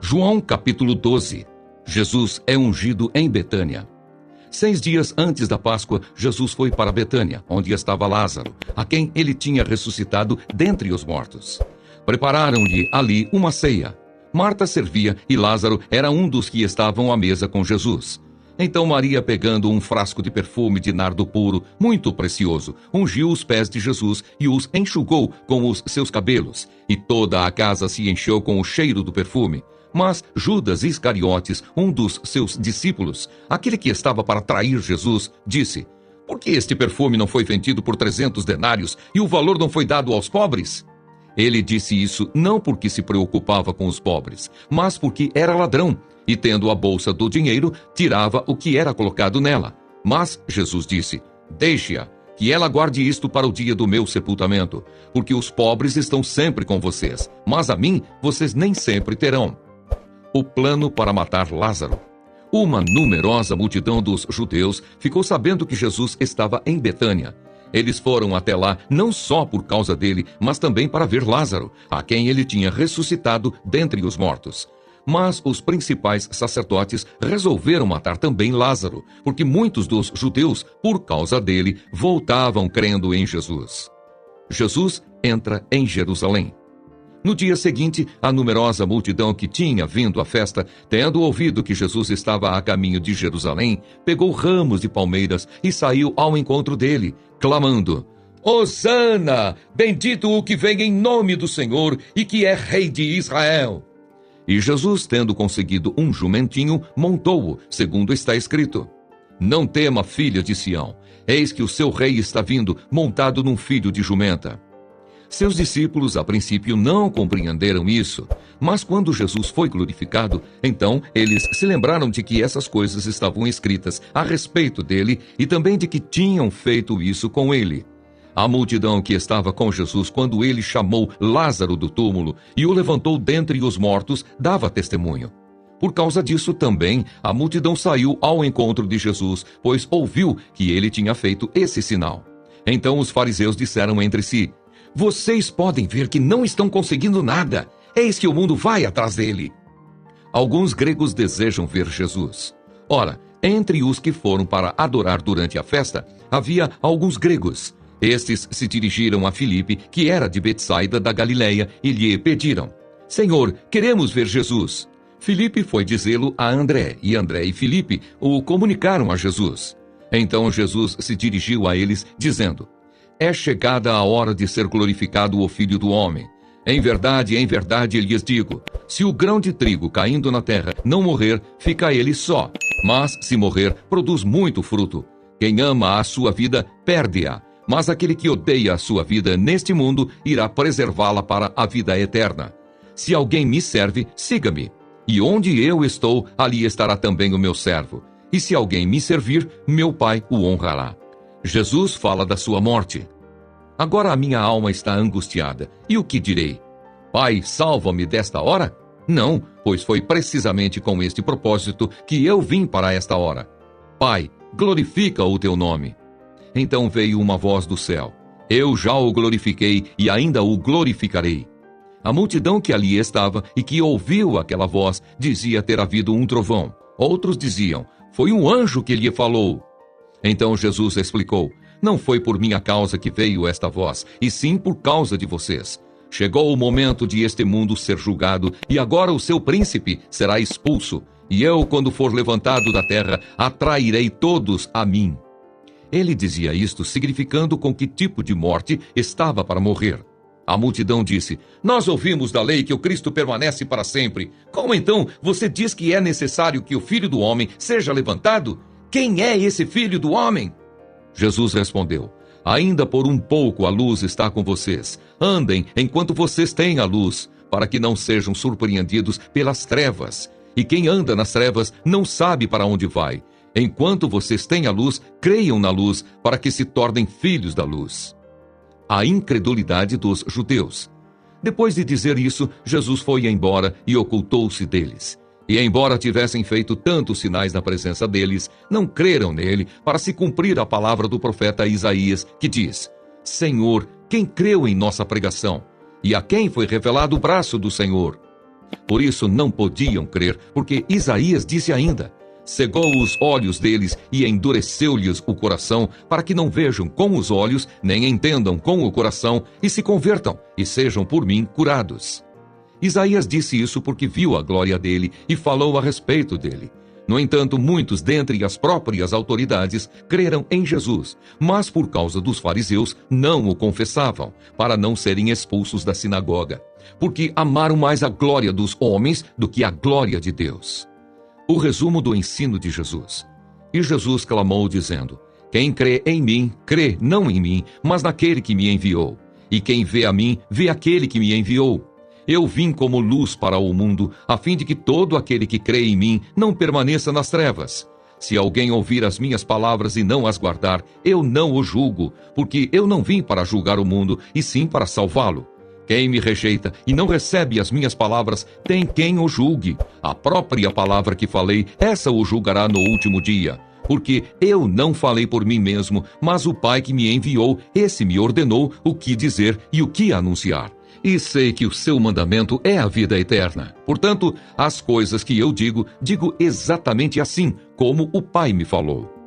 João capítulo 12. Jesus é ungido em Betânia. 6 dias antes da Páscoa, Jesus foi para Betânia, onde estava Lázaro, a quem ele tinha ressuscitado dentre os mortos. Prepararam-lhe ali uma ceia. Marta servia e Lázaro era um dos que estavam à mesa com Jesus. Então Maria, pegando um frasco de perfume de nardo puro, muito precioso, ungiu os pés de Jesus e os enxugou com os seus cabelos, e toda a casa se encheu com o cheiro do perfume. Mas Judas Iscariotes, um dos seus discípulos, aquele que estava para trair Jesus, disse: "Por que este perfume não foi vendido por 300 denários e o valor não foi dado aos pobres?" Ele disse isso não porque se preocupava com os pobres, mas porque era ladrão, e tendo a bolsa do dinheiro, tirava o que era colocado nela. Mas Jesus disse: "Deixe-a, que ela guarde isto para o dia do meu sepultamento, porque os pobres estão sempre com vocês, mas a mim vocês nem sempre terão." O plano para matar Lázaro. Uma numerosa multidão dos judeus ficou sabendo que Jesus estava em Betânia. Eles foram até lá não só por causa dele, mas também para ver Lázaro, a quem ele tinha ressuscitado dentre os mortos. Mas os principais sacerdotes resolveram matar também Lázaro, porque muitos dos judeus, por causa dele, voltavam crendo em Jesus. Jesus entra em Jerusalém. No dia seguinte, a numerosa multidão que tinha vindo à festa, tendo ouvido que Jesus estava a caminho de Jerusalém, pegou ramos de palmeiras e saiu ao encontro dele, clamando: "Hosana! Bendito o que vem em nome do Senhor e que é Rei de Israel!" E Jesus, tendo conseguido um jumentinho, montou-o, segundo está escrito: "Não tema, filha de Sião, eis que o seu rei está vindo, montado num filho de jumenta." Seus discípulos, a princípio, não compreenderam isso, mas quando Jesus foi glorificado, então eles se lembraram de que essas coisas estavam escritas a respeito dele e também de que tinham feito isso com ele. A multidão que estava com Jesus quando ele chamou Lázaro do túmulo e o levantou dentre os mortos dava testemunho. Por causa disso também, a multidão saiu ao encontro de Jesus, pois ouviu que ele tinha feito esse sinal. Então os fariseus disseram entre si: "Vocês podem ver que não estão conseguindo nada. Eis que o mundo vai atrás dele." Alguns gregos desejam ver Jesus. Ora, entre os que foram para adorar durante a festa, havia alguns gregos. Estes se dirigiram a Filipe, que era de Betsaida da Galileia, e lhe pediram: "Senhor, queremos ver Jesus." Filipe foi dizê-lo a André, e André e Filipe o comunicaram a Jesus. Então Jesus se dirigiu a eles, dizendo: "É chegada a hora de ser glorificado o Filho do Homem. Em verdade, lhes digo, se o grão de trigo caindo na terra não morrer, fica ele só, mas se morrer, produz muito fruto. Quem ama a sua vida, perde-a, mas aquele que odeia a sua vida neste mundo, irá preservá-la para a vida eterna. Se alguém me serve, siga-me, e onde eu estou, ali estará também o meu servo. E se alguém me servir, meu Pai o honrará." Jesus fala da sua morte. "Agora a minha alma está angustiada. E o que direi? Pai, salva-me desta hora? Não, pois foi precisamente com este propósito que eu vim para esta hora. Pai, glorifica o teu nome." Então veio uma voz do céu: "Eu já o glorifiquei e ainda o glorificarei." A multidão que ali estava e que ouviu aquela voz dizia ter havido um trovão. Outros diziam: "Foi um anjo que lhe falou." Então Jesus explicou: "Não foi por minha causa que veio esta voz, e sim por causa de vocês. Chegou o momento de este mundo ser julgado, e agora o seu príncipe será expulso. E eu, quando for levantado da terra, atrairei todos a mim." Ele dizia isto significando com que tipo de morte estava para morrer. A multidão disse: "Nós ouvimos da lei que o Cristo permanece para sempre. Como então você diz que é necessário que o Filho do Homem seja levantado? Quem é esse Filho do Homem?" Jesus respondeu: "Ainda por um pouco a luz está com vocês. Andem enquanto vocês têm a luz, para que não sejam surpreendidos pelas trevas. E quem anda nas trevas não sabe para onde vai. Enquanto vocês têm a luz, creiam na luz, para que se tornem filhos da luz." A incredulidade dos judeus. Depois de dizer isso, Jesus foi embora e ocultou-se deles. E embora tivessem feito tantos sinais na presença deles, não creram nele, para se cumprir a palavra do profeta Isaías, que diz: "Senhor, quem creu em nossa pregação? e a quem foi revelado o braço do Senhor. Por isso não podiam crer, porque Isaías disse ainda: cegou os olhos deles e endureceu-lhes o coração, para que não vejam com os olhos, nem entendam com o coração, e se convertam, e sejam por mim curados. Isaías disse isso porque viu a glória dele e falou a respeito dele. No entanto, muitos dentre as próprias autoridades creram em Jesus, mas por causa dos fariseus não o confessavam, para não serem expulsos da sinagoga, porque amaram mais a glória dos homens do que a glória de Deus. O resumo do ensino de Jesus. E Jesus clamou dizendo: quem crê em mim, crê não em mim, mas naquele que me enviou. E quem vê a mim, vê aquele que me enviou. Eu vim como luz para o mundo, a fim de que todo aquele que crê em mim não permaneça nas trevas. Se alguém ouvir as minhas palavras e não as guardar, eu não o julgo, porque eu não vim para julgar o mundo, e sim para salvá-lo. Quem me rejeita e não recebe as minhas palavras, tem quem o julgue. A própria palavra que falei, essa o julgará no último dia. Porque eu não falei por mim mesmo, mas o Pai que me enviou, esse me ordenou o que dizer e o que anunciar. E sei que o seu mandamento é a vida eterna. Portanto, as coisas que eu digo, digo exatamente assim, como o Pai me falou.